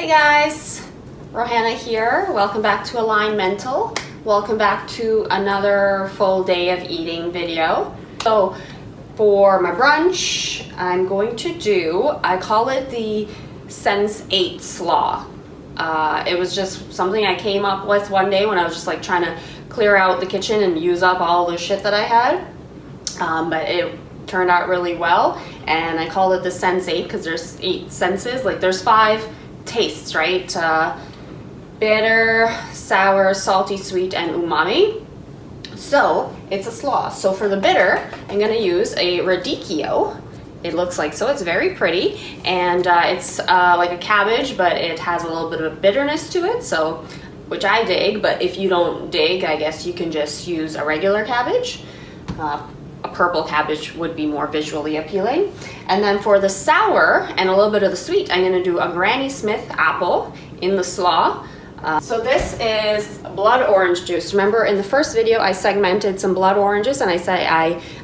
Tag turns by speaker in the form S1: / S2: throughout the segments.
S1: Hey guys, Rohanna here. Welcome back to Align Mental. Welcome back to another full day of eating video. So for my brunch, I'm going to do, I call it the Sense 8 Slaw. It was just something I came up with one day when I was just like trying to clear out the kitchen and use up all the shit that I had. But it turned out really well, and I call it the Sense 8 because there's 8 senses. Like there's 5 tastes, right? Bitter, sour, salty, sweet, and umami. So it's a slaw. So for the bitter, I'm gonna use a radicchio. It looks like so. It's very pretty, and it's like a cabbage, but it has a little bit of a bitterness to it. So, which I dig. But if you don't dig, I guess you can just use a regular cabbage. A purple cabbage would be more visually appealing. And then for the sour and a little bit of the sweet, I'm gonna do a Granny Smith apple in the slaw. So this is blood orange juice. Remember in the first video I segmented some blood oranges and I said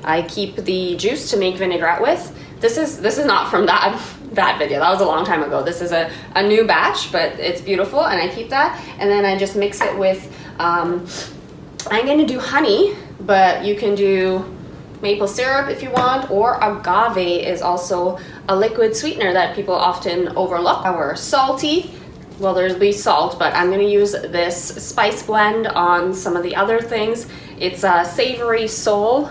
S1: I keep the juice to make vinaigrette with. This is not from that video. That was a long time ago. This is a new batch, but it's beautiful and I keep that. And then I just mix it with, I'm gonna do honey, but you can do maple syrup if you want, or agave is also a liquid sweetener that people often overlook. Our salty, well, there's be salt, but I'm going to use this spice blend on some of the other things. It's a savory soul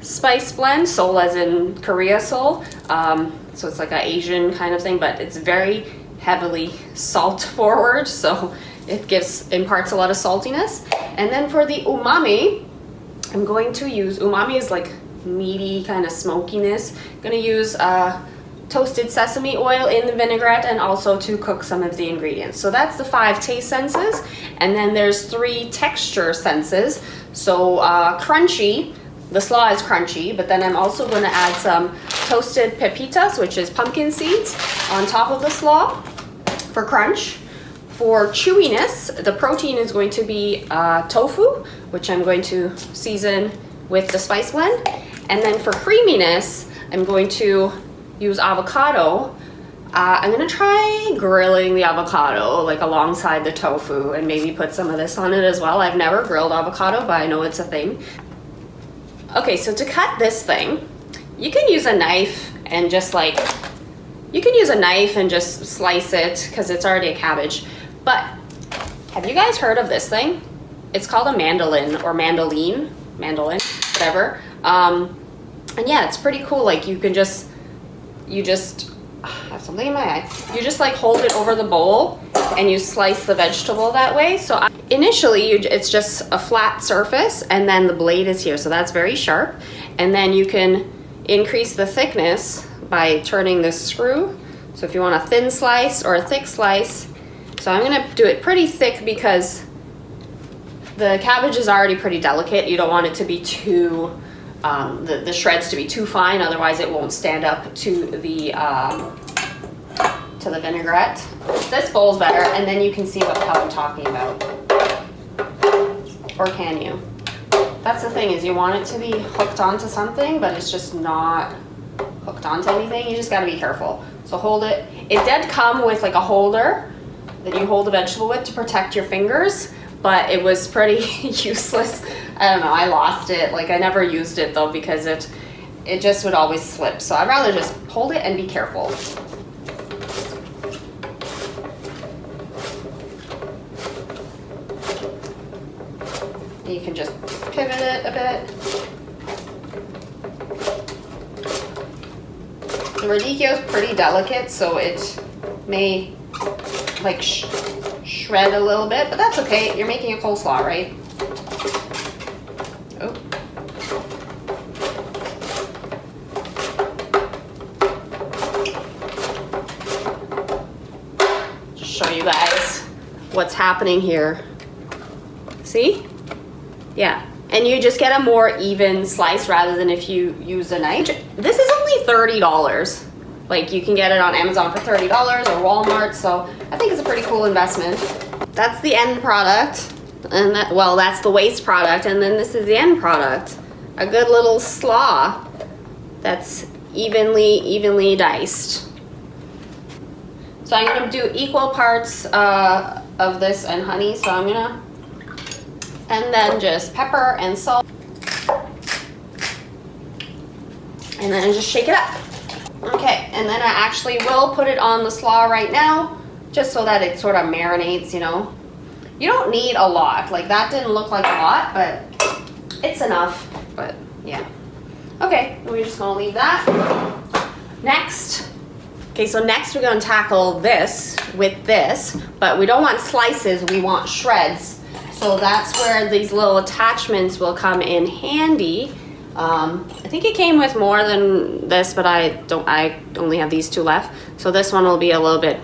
S1: spice blend, soul as in Korea soul. So it's like an Asian kind of thing, but it's very heavily salt forward, so it imparts a lot of saltiness. And then for the umami, I'm going to use, umami is like meaty kind of smokiness. I'm going to use toasted sesame oil in the vinaigrette and also to cook some of the ingredients. So that's the 5 taste senses. And then there's 3 texture senses. So crunchy, the slaw is crunchy, but then I'm also going to add some toasted pepitas, which is pumpkin seeds, on top of the slaw for crunch. For chewiness, the protein is going to be tofu, which I'm going to season with the spice blend. And then for creaminess, I'm going to use avocado. I'm gonna try grilling the avocado like alongside the tofu and maybe put some of this on it as well. I've never grilled avocado, but I know it's a thing. Okay, so to cut this thing, you can use a knife and just slice it because it's already a cabbage. But have you guys heard of this thing? It's called a mandolin or mandolin, whatever. And yeah, it's pretty cool. Like you just I have something in my eye. You just like hold it over the bowl and you slice the vegetable that way. So initially it's just a flat surface and then the blade is here. So that's very sharp. And then you can increase the thickness by turning this screw. So if you want a thin slice or a thick slice, so I'm gonna do it pretty thick because the cabbage is already pretty delicate. You don't want it to be too, the shreds to be too fine, otherwise it won't stand up to the vinaigrette. This bowl's better, and then you can see how I'm talking about. Or can you? That's the thing, is you want it to be hooked onto something, but it's just not hooked onto anything. You just gotta be careful. So hold it. It did come with like a holder that you hold the vegetable with to protect your fingers, but it was pretty useless. I don't know, I lost it. Like I never used it though because it just would always slip. So I'd rather just hold it and be careful. You can just pivot it a bit. The radicchio is pretty delicate, so it may like shred a little bit, but that's okay. You're making a coleslaw, right? Oh. Just show you guys what's happening here. See? Yeah. And you just get a more even slice rather than if you use a knife. This is only $30. Like you can get it on Amazon for $30 or Walmart, so I think it's a pretty cool investment. That's the end product, and that's the waste product, and then this is the end product. A good little slaw that's evenly diced. So I'm gonna do equal parts of this and honey. So I'm gonna, and then just pepper and salt. And then just shake it up. Okay, and then I actually will put it on the slaw right now, just so that it sort of marinates, you know. You don't need a lot. Like that didn't look like a lot, but it's enough. But yeah. Okay, we're just gonna leave that. Next. Okay, so next we're gonna tackle this with this, but we don't want slices, we want shreds. So that's where these little attachments will come in handy. I think it came with more than this, but I only have these two left. So this one will be a little bit,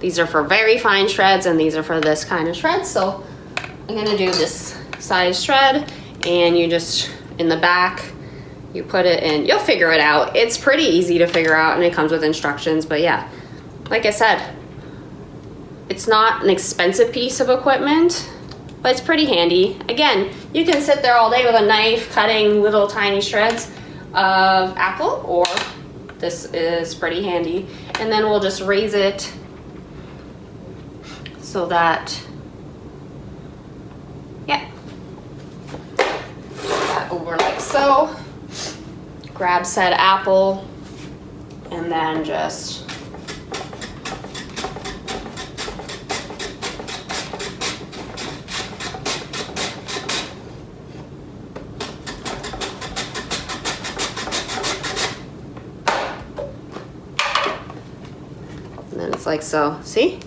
S1: these are for very fine shreds and these are for this kind of shred. So I'm gonna do this size shred, and you just, in the back, you put it in, you'll figure it out. It's pretty easy to figure out and it comes with instructions, but yeah, like I said, it's not an expensive piece of equipment, but it's pretty handy. Again, you can sit there all day with a knife cutting little tiny shreds of apple, or this is pretty handy. And then we'll just raise it so that, yeah, that over like so. Grab said apple and then just and then it's like so. See?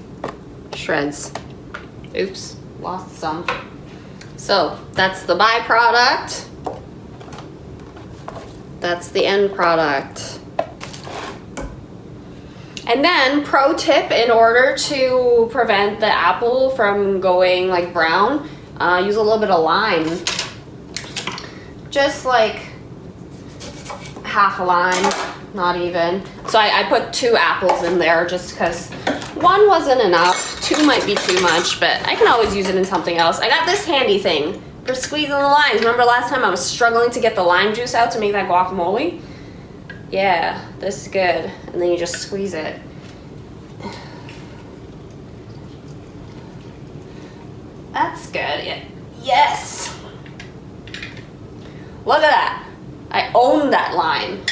S1: Shreds. Oops, lost some. So that's the byproduct. That's the end product. And then, pro tip, in order to prevent the apple from going like brown, use a little bit of lime. Just like half a lime, not even. So I put 2 apples in there just because 1 wasn't enough, 2 might be too much, but I can always use it in something else. I got this handy thing for squeezing the limes. Remember last time I was struggling to get the lime juice out to make that guacamole? Yeah, this is good. And then you just squeeze it. That's good. Yeah. Yes! Look at that. I own that lime.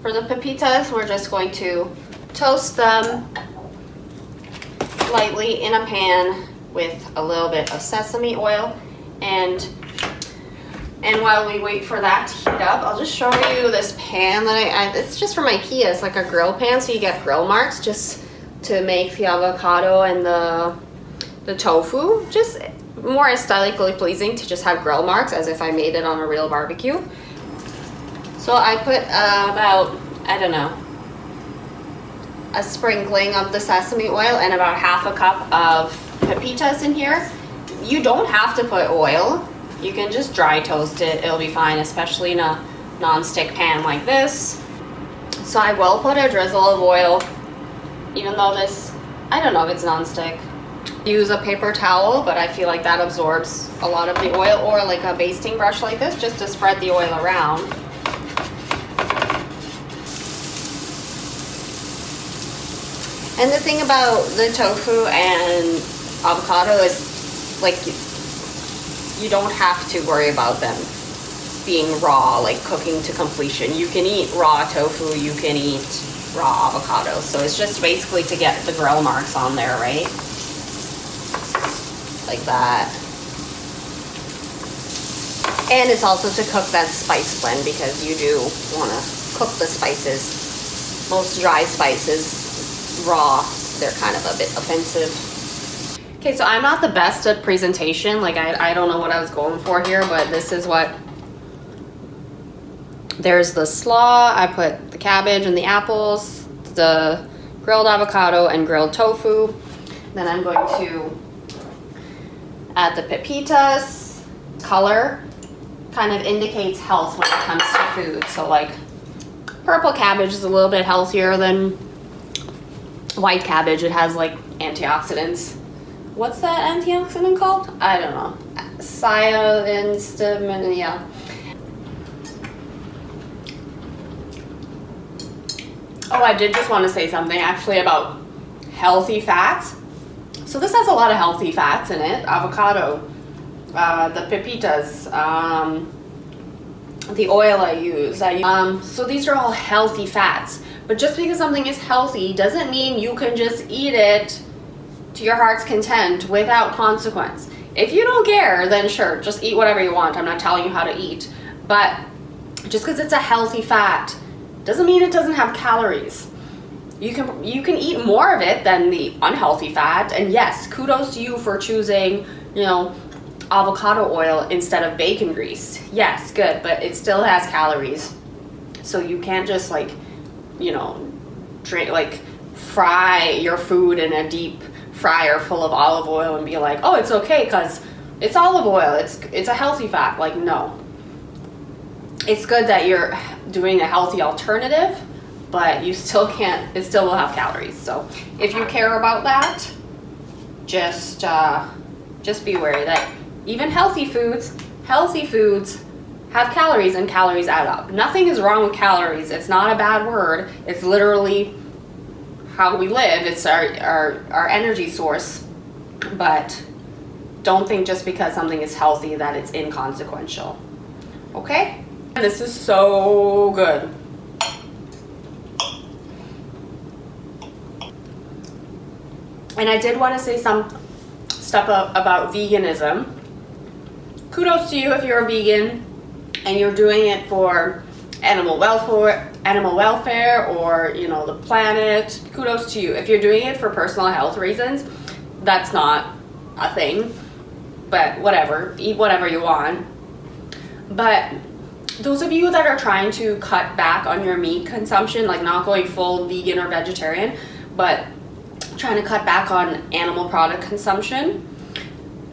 S1: For the pepitas, we're just going to toast them lightly in a pan with a little bit of sesame oil. And while we wait for that to heat up, I'll just show you this pan that it's just from IKEA. It's like a grill pan, so you get grill marks just to make the avocado and the tofu just more aesthetically pleasing, to just have grill marks as if I made it on a real barbecue. So I put about, I don't know, a sprinkling of the sesame oil and about half a cup of pepitas in here. You don't have to put oil. You can just dry toast it. It'll be fine, especially in a non-stick pan like this. So I will put a drizzle of oil, even though this, I don't know if it's non-stick. Use a paper towel, but I feel like that absorbs a lot of the oil, or like a basting brush like this, just to spread the oil around. And the thing about the tofu and avocado is, like, you don't have to worry about them being raw, like cooking to completion. You can eat raw tofu, you can eat raw avocado. So it's just basically to get the grill marks on there, right? Like that. And it's also to cook that spice blend, because you do want to cook the spices. Most dry spices, raw, they're kind of a bit offensive. Okay, so I'm not the best at presentation. Like, I don't know what I was going for here, but this is what... There's the slaw. I put the cabbage and the apples, the grilled avocado and grilled tofu. Then I'm going to add the pepitas. Color kind of indicates health when it comes to food. So, like, purple cabbage is a little bit healthier than white cabbage. It has, like, antioxidants. What's that antioxidant called? I don't know. Cyanstamina, yeah. Oh, I did just want to say something actually about healthy fats. So this has a lot of healthy fats in it. Avocado, the pepitas, the oil I use. So these are all healthy fats. But just because something is healthy doesn't mean you can just eat it to your heart's content without consequence. If you don't care, then sure, just eat whatever you want. I'm not telling you how to eat. But just because it's a healthy fat doesn't mean it doesn't have calories. You can eat more of it than the unhealthy fat. And yes, kudos to you for choosing, avocado oil instead of bacon grease. Yes, good, but it still has calories. So you can't just fry your food in a deep fryer full of olive oil and be like, oh, it's okay because it's olive oil. It's a healthy fat. Like, no. It's good that you're doing a healthy alternative, but you still can't, it still will have calories. So if you care about that, just be wary that even healthy foods have calories, and calories add up. Nothing is wrong with calories. It's not a bad word. It's literally how we live. It's our energy source. But don't think just because something is healthy that it's inconsequential. Okay? This is so good. And I did want to say some stuff about veganism. Kudos to you if you're a vegan and you're doing it for animal welfare or the planet. Kudos to you. If you're doing it for personal health reasons, that's not a thing. But whatever, eat whatever you want. But those of you that are trying to cut back on your meat consumption, like not going full vegan or vegetarian, but trying to cut back on animal product consumption,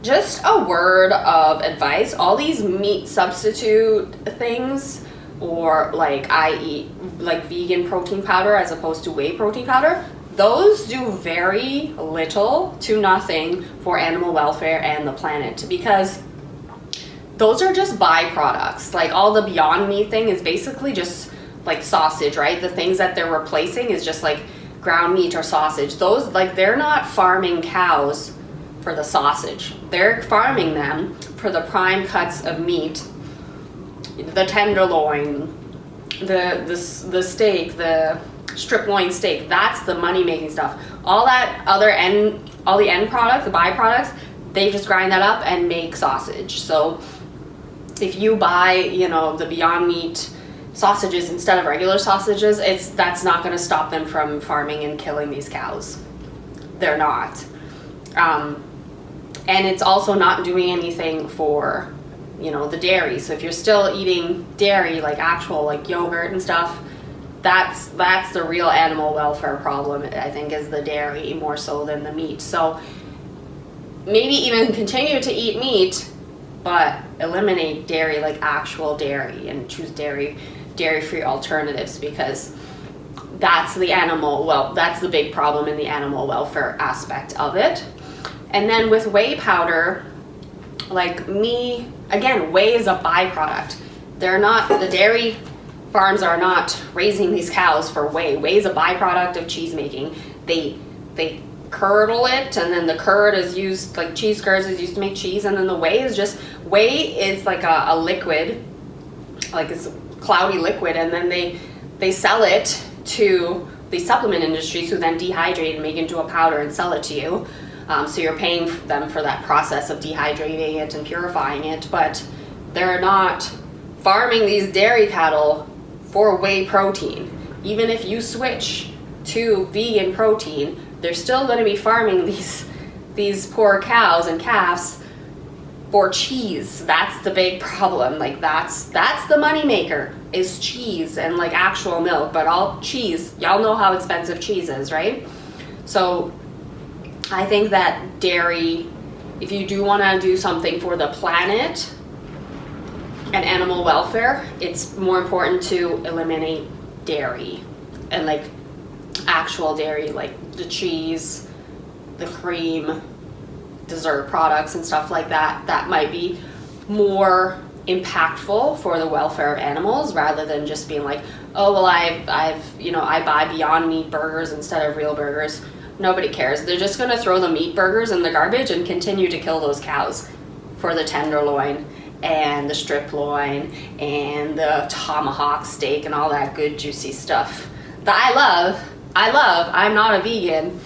S1: just a word of advice. All these meat substitute things, or I eat vegan protein powder as opposed to whey protein powder, those do very little to nothing for animal welfare and the planet, because those are just byproducts. Like all the Beyond Meat thing is basically just like sausage, right? The things that they're replacing is just like ground meat or sausage. Those, they're not farming cows for the sausage. They're farming them for the prime cuts of meat, the tenderloin, the steak, the strip loin steak. That's the money making stuff. All that other all the end product, the byproducts, they just grind that up and make sausage. So if you buy, the Beyond Meat sausages instead of regular sausages, that's not going to stop them from farming and killing these cows. They're not. And it's also not doing anything for, the dairy. So if you're still eating dairy, like actual yogurt and stuff, that's the real animal welfare problem, I think, is the dairy more so than the meat. So maybe even continue to eat meat, but eliminate dairy, like actual dairy, and choose dairy-free alternatives, because that's the big problem in the animal welfare aspect of it. And then with whey powder, again, whey is a byproduct. The dairy farms are not raising these cows for whey. Whey is a byproduct of cheese making. They curdle it, and then the curd is used, like cheese curds is used to make cheese, and then the whey is like a liquid, like it's a cloudy liquid, and then they sell it to the supplement industries, who then dehydrate and make it into a powder and sell it to you. So you're paying them for that process of dehydrating it and purifying it, but they're not farming these dairy cattle for whey protein. Even if you switch to vegan protein, they're still going to be farming these poor cows and calves for cheese. That's the big problem. That's the money maker, is cheese and actual milk, but all cheese. Y'all know how expensive cheese is, right? So I think that dairy, if you do want to do something for the planet and animal welfare, it's more important to eliminate dairy and actual dairy, like the cheese, the cream, dessert products and stuff like that. That might be more impactful for the welfare of animals, rather than just being like, oh well, I've you know, I buy Beyond Meat burgers instead of real burgers. Nobody cares. They're just gonna throw the meat burgers in the garbage and continue to kill those cows for the tenderloin and the strip loin and the tomahawk steak and all that good juicy stuff that I love. I'm not a vegan,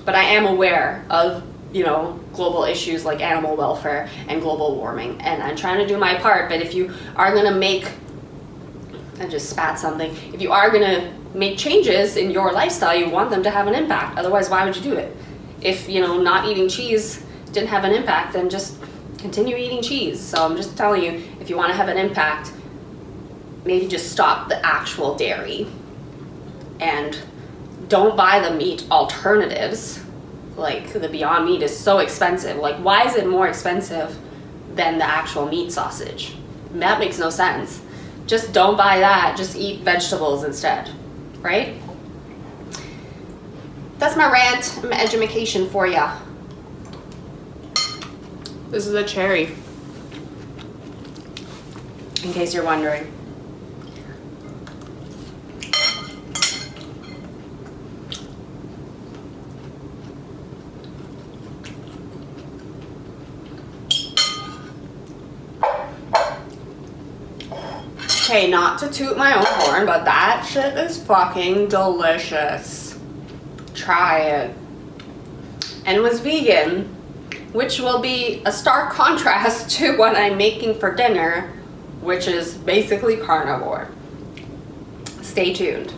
S1: but I am aware of, you know, global issues like animal welfare and global warming, and I'm trying to do my part. But if you are gonna make, I just spat something, if you are gonna make changes in your lifestyle, you want them to have an impact. Otherwise, why would you do it? If, you know, not eating cheese didn't have an impact, then just continue eating cheese. So I'm just telling you, if you want to have an impact, maybe just stop the actual dairy and don't buy the meat alternatives. Like the Beyond Meat is so expensive. Like, why is it more expensive than the actual meat sausage? That makes no sense. Just don't buy that. Just eat vegetables instead, right? That's my rant, my education for ya. This is a cherry, in case you're wondering. Okay, not to toot my own horn, but that shit is fucking delicious. Try it. And it was vegan, which will be a stark contrast to what I'm making for dinner, which is basically carnivore. Stay tuned.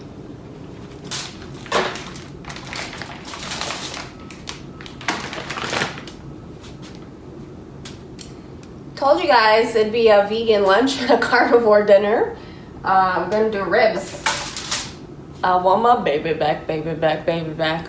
S1: Told you guys it'd be a vegan lunch and a carnivore dinner. I'm gonna do ribs. I want my baby back, baby back, baby back.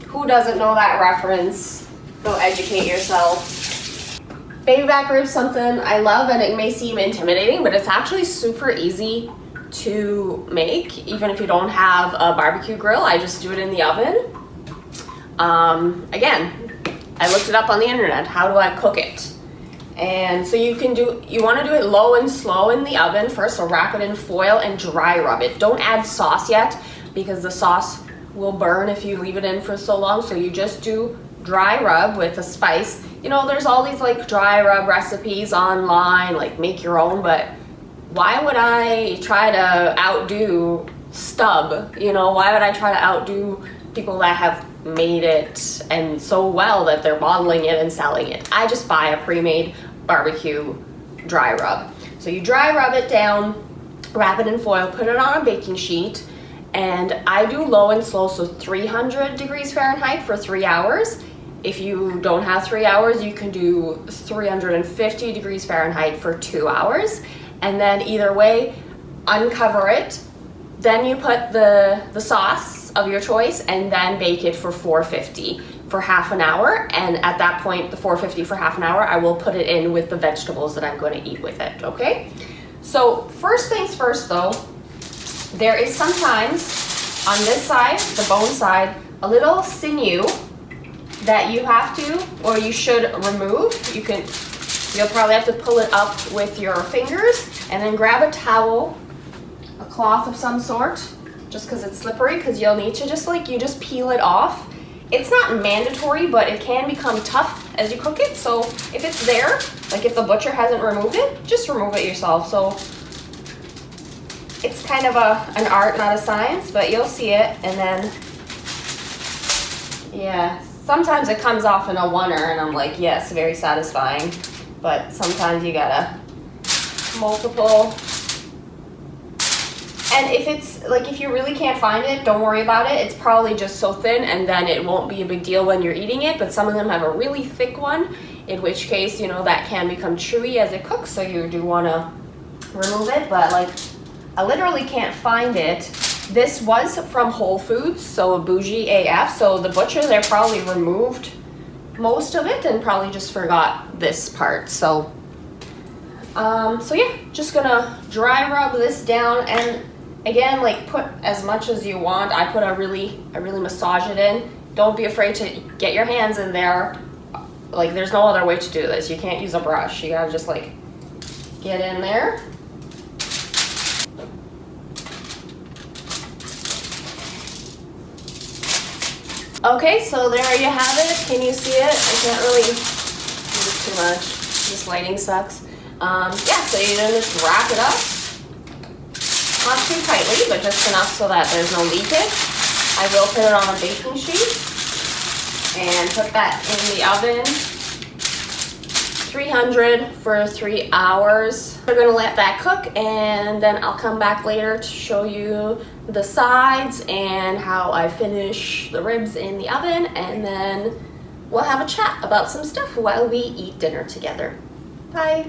S1: Who doesn't know that reference? Go educate yourself. Baby back ribs, something I love, and it may seem intimidating, but it's actually super easy to make, even if you don't have a barbecue grill. I just do it in the oven. Again, I looked it up on the internet. How do I cook it? And so you want to do it low and slow in the oven first, so wrap it in foil and dry rub it. Don't add sauce yet, because the sauce will burn if you leave it in for so long. So you just do dry rub with a spice. You know, there's all these like dry rub recipes online, like make your own, but why would I try to outdo Stub? You know, why would I try to outdo people that have made it and so well that they're bottling it and selling it? I just buy a pre-made barbecue dry rub. So you dry rub it down, wrap it in foil, put it on a baking sheet, and I do low and slow, so 300 degrees Fahrenheit for 3 hours. If you don't have 3 hours, you can do 350 degrees Fahrenheit for 2 hours. And then either way, uncover it. Then you put the sauce of your choice and then bake it for 450 for half an hour. And at that point, the 450 for half an hour, I will put it in with the vegetables that I'm going to eat with it, okay? So first things first though, there is sometimes on this side, the bone side, a little sinew that you have to, or you should remove. You'll probably have to pull it up with your fingers, and then grab a towel, a cloth of some sort, just because it's slippery, because you'll need to you just peel it off. It's not mandatory, but it can become tough as you cook it. So if it's there, like if the butcher hasn't removed it, just remove it yourself. So it's kind of an art, not a science, but you'll see it. And then, yeah, sometimes it comes off in a oneer, and I'm like, yes, very satisfying. But sometimes you gotta multiple. And if you really can't find it, don't worry about it. It's probably just so thin, and then it won't be a big deal when you're eating it. But some of them have a really thick one, in which case, that can become chewy as it cooks. So you do want to remove it. But I literally can't find it. This was from Whole Foods, so bougie AF. So the butcher there probably removed most of it and probably just forgot this part. So yeah, just gonna dry rub this down, and again, put as much as you want. I really massage it in. Don't be afraid to get your hands in there. There's no other way to do this. You can't use a brush. You gotta just get in there. Okay, so there you have it. Can you see it? I can't really, it's too much. This lighting sucks. Yeah, so you're gonna just wrap it up. Not too tightly, but just enough so that there's no leakage. I will put it on a baking sheet and put that in the oven. 300 for 3 hours. We're gonna let that cook, and then I'll come back later to show you the sides and how I finish the ribs in the oven, and then we'll have a chat about some stuff while we eat dinner together. Bye.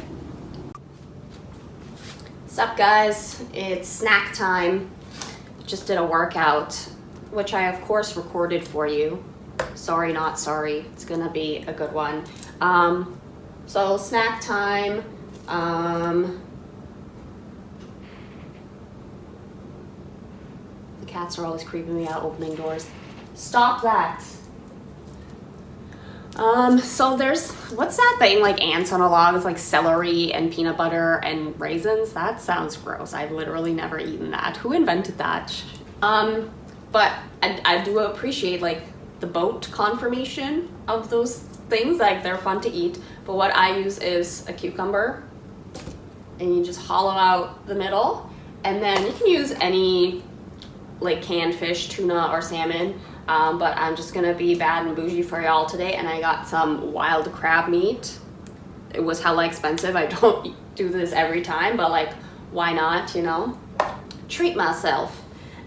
S1: Sup guys, it's snack time. Just did a workout, which I of course recorded for you. Sorry, not sorry. It's gonna be a good one. So snack time. The cats are always creeping me out opening doors. Stop that. So there's, what's that thing, like ants on a log? It's like celery and peanut butter and raisins. That sounds gross. I've literally never eaten that. Who invented that? But I do appreciate like the boat conformation of those things. Like they're fun to eat. But what I use is a cucumber, and you just hollow out the middle, and then you can use any like canned fish, tuna or salmon. But I'm just gonna be bad and bougie for y'all today, and I got some wild crab meat. It was hella expensive. I don't do this every time, but like, why not, you know? Treat myself.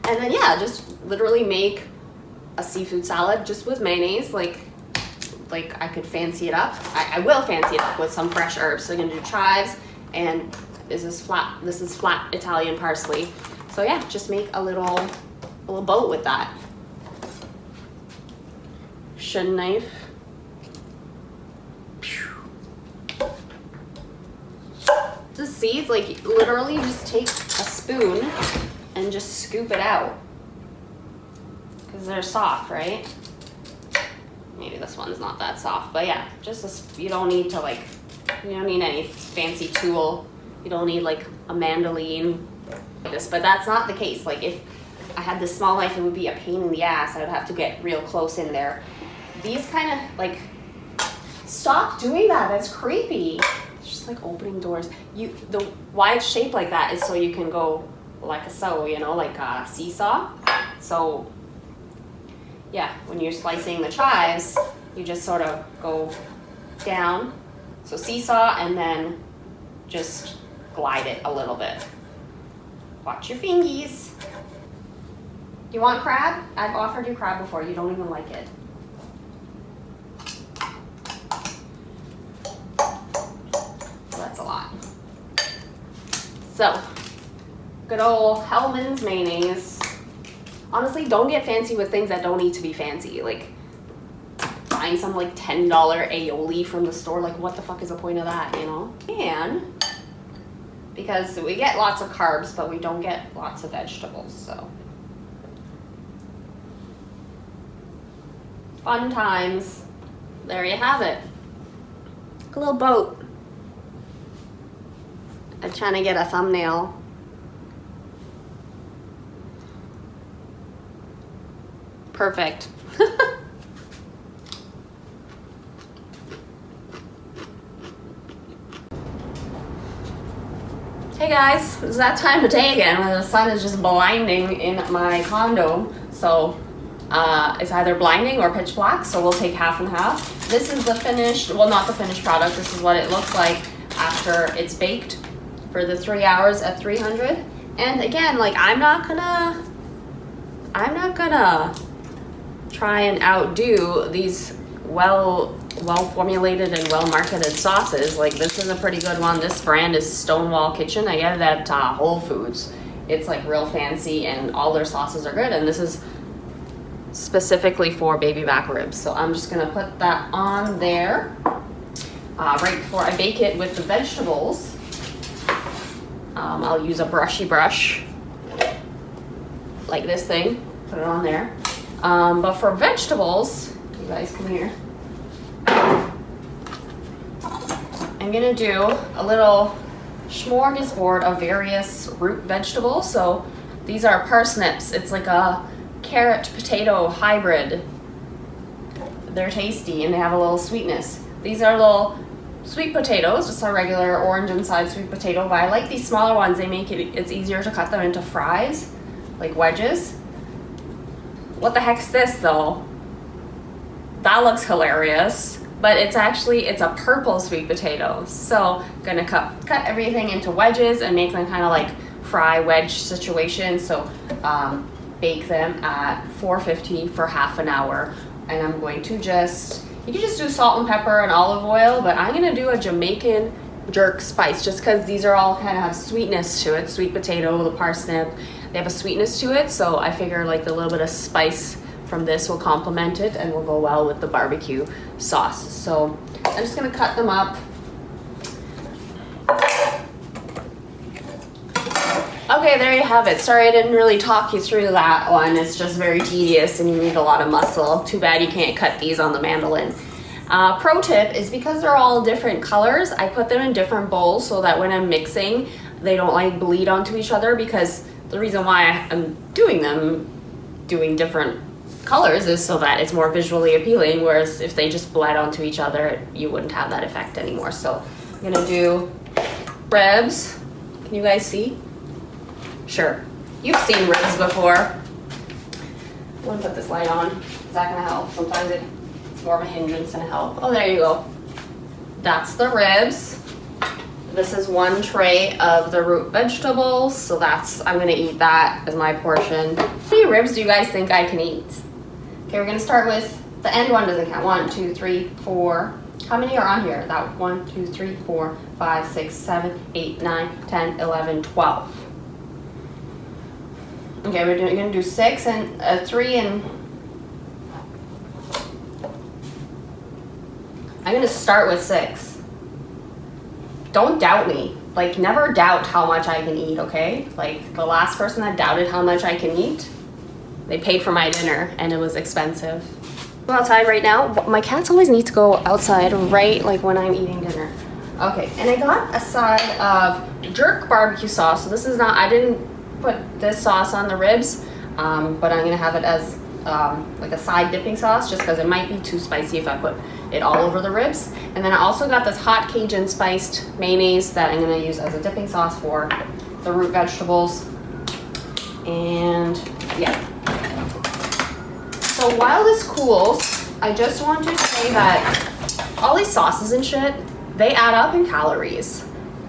S1: And then yeah, just literally make a seafood salad just with mayonnaise. Like I could fancy it up. I will fancy it up with some fresh herbs. So I'm gonna do chives, and this is flat Italian parsley. So yeah, just make a little boat with that. Shin knife. The seeds, like literally just take a spoon and just scoop it out, because they're soft, right? Maybe this one's not that soft, but yeah, just you don't need to like, you don't need any fancy tool. You don't need like a mandolin like this, but that's not the case. Like if I had this small knife, it would be a pain in the ass. I would have to get real close in there. These kind of like, stop doing that. That's creepy. It's just like opening doors. Why it's shaped like that is so you can go like a so, you know, like a seesaw. So yeah, when you're slicing the chives, you just sort of go down. So seesaw, and then just glide it a little bit. Watch your fingies. You want crab? I've offered you crab before. You don't even like it. That's a lot. So, good old Hellmann's mayonnaise. Honestly, don't get fancy with things that don't need to be fancy. Like, buying some like $10 aioli from the store, like what the fuck is the point of that, you know? And because we get lots of carbs, but we don't get lots of vegetables, so. Fun times. There you have it. A little boat. I'm trying to get a thumbnail. Perfect. Hey guys, it's that time of day again when the sun is just blinding in my condo. So it's either blinding or pitch black, so we'll take half and half. This is the finished, well, not the finished product. This is what it looks like after it's baked for the 3 hours at 300. And again, like I'm not gonna try and outdo these well formulated and well marketed sauces. Like this is a pretty good one. This brand is Stonewall Kitchen. I get it at Whole Foods. It's like real fancy, and all their sauces are good. And this is specifically for baby back ribs. So I'm just gonna put that on there right before I bake it with the vegetables. I'll use a brushy brush like this thing, put it on there. But for vegetables, you guys come here. I'm gonna do a little smorgasbord of various root vegetables. So these are parsnips. It's like a carrot potato hybrid. They're tasty and they have a little sweetness. These are little sweet potatoes, just a regular orange inside sweet potato, but I like these smaller ones. They make it's easier to cut them into fries, like wedges. What the heck's this though? That looks hilarious, but it's a purple sweet potato. So I'm gonna cut everything into wedges and make them kind of like fry wedge situation. So bake them at 450 for half an hour. And I'm going to you can just do salt and pepper and olive oil, but I'm gonna do a Jamaican jerk spice just because these are all kind of have sweetness to it. Sweet potato, the parsnip, they have a sweetness to it. So I figure like the little bit of spice from this will complement it and will go well with the barbecue sauce. So I'm just gonna cut them up. Okay, there you have it. Sorry I didn't really talk you through that one. It's just very tedious and you need a lot of muscle. Too bad you can't cut these on the mandolin. Pro tip is because they're all different colors, I put them in different bowls so that when I'm mixing, they don't like bleed onto each other, because the reason why I'm doing different colors is so that it's more visually appealing, whereas if they just bled onto each other, you wouldn't have that effect anymore. So I'm gonna do ribs. Can you guys see? Sure, you've seen ribs before. I'm gonna put this light on. Is that gonna help? Sometimes it's more of a hindrance than a help. Oh, there you go. That's the ribs. This is one tray of the root vegetables. So I'm gonna eat that as my portion. How many ribs do you guys think I can eat? Okay, we're gonna start with, the end one doesn't count. 1, 2, 3, 4. How many are on here? That 1, 2, 3, 4, 5, 6, 7, 8, 9, 10, 11, 12. Okay, we're gonna do 6 and 3 and I'm gonna start with 6. Don't doubt me. Like, never doubt how much I can eat, okay? Like, the last person that doubted how much I can eat, they paid for my dinner and it was expensive. I'm outside right now. My cats always need to go outside right like when I'm eating dinner. Okay, and I got a side of jerk barbecue sauce. So this is not, I didn't put this sauce on the ribs, but I'm gonna have it as like a side dipping sauce just because it might be too spicy if I put it all over the ribs. And then I also got this hot Cajun spiced mayonnaise that I'm gonna use as a dipping sauce for the root vegetables. And yeah. So while this cools, I just want to say that all these sauces and shit, they add up in calories.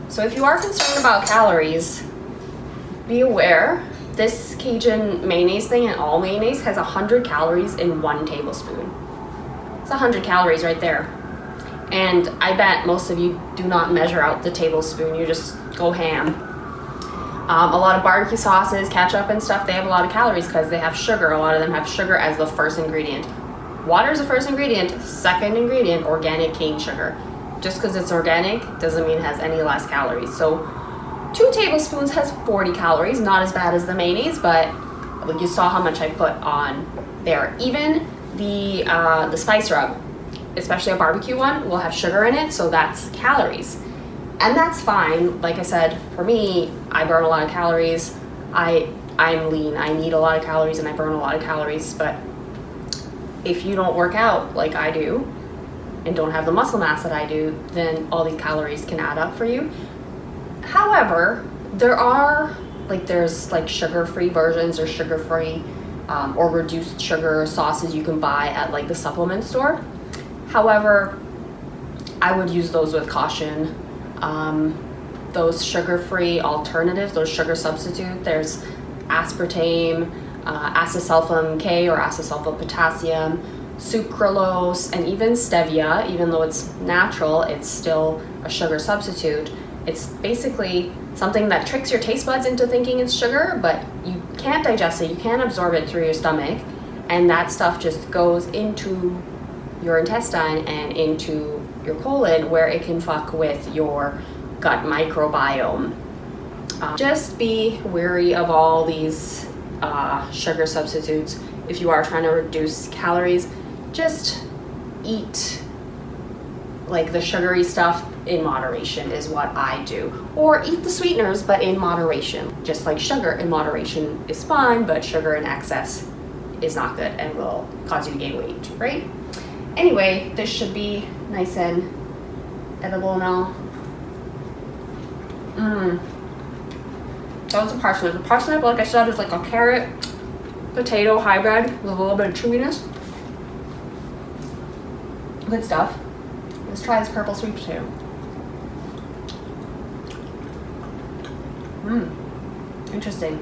S1: So if you are concerned about calories, be aware this Cajun mayonnaise thing, and all mayonnaise, has 100 calories in 1 tablespoon. It's 100 calories right there. And I bet most of you do not measure out the tablespoon, you just go ham. A lot of barbecue sauces, ketchup and stuff, they have a lot of calories because they have sugar. A lot of them have sugar as the first ingredient. Water is the first ingredient. Second ingredient, organic cane sugar. Just because it's organic doesn't mean it has any less calories. So 2 tablespoons has 40 calories, not as bad as the mayonnaise, but like you saw how much I put on there. Even the spice rub, especially a barbecue one, will have sugar in it, so that's calories. And that's fine. Like I said, for me, I burn a lot of calories. I'm lean, I need a lot of calories and I burn a lot of calories, but if you don't work out like I do and don't have the muscle mass that I do, then all these calories can add up for you. However, there's like sugar-free versions or sugar-free or reduced sugar sauces you can buy at like the supplement store. However, I would use those with caution. Those sugar-free alternatives, those sugar substitute, there's aspartame, acesulfame K or acesulfopotassium, sucralose, and even stevia. Even though it's natural, it's still a sugar substitute. It's basically something that tricks your taste buds into thinking it's sugar, but you can't digest it, you can't absorb it through your stomach, and that stuff just goes into your intestine and into your colon, where it can fuck with your gut microbiome. Just be wary of all these sugar substitutes. If you are trying to reduce calories, just eat like the sugary stuff in moderation is what I do. Or eat the sweeteners, but in moderation. Just like sugar in moderation is fine, but sugar in excess is not good and will cause you to gain weight, right? Anyway, this should be nice and edible now. That was a parsnip. The parsnip, like I said, is like a carrot potato hybrid with a little bit of chewiness. Good stuff. Let's try this purple sweet potato. Interesting.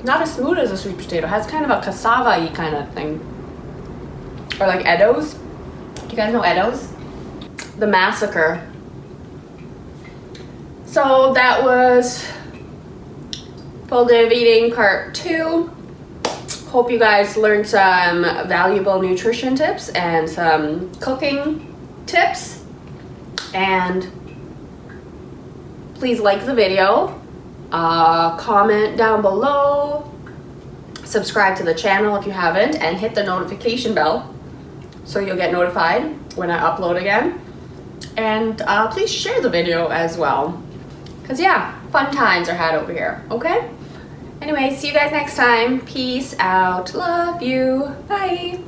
S1: Not as smooth as a sweet potato. It has kind of a cassava-y kind of thing. Or like Eddos. Do you guys know Eddos? The massacre. So that was full day of eating part 2. Hope you guys learned some valuable nutrition tips and some cooking tips. And please like the video, comment down below, subscribe to the channel if you haven't, and hit the notification bell so you'll get notified when I upload again. And please share the video as well, because yeah, fun times are had over here, okay? Anyway, see you guys next time. Peace out. Love you. Bye.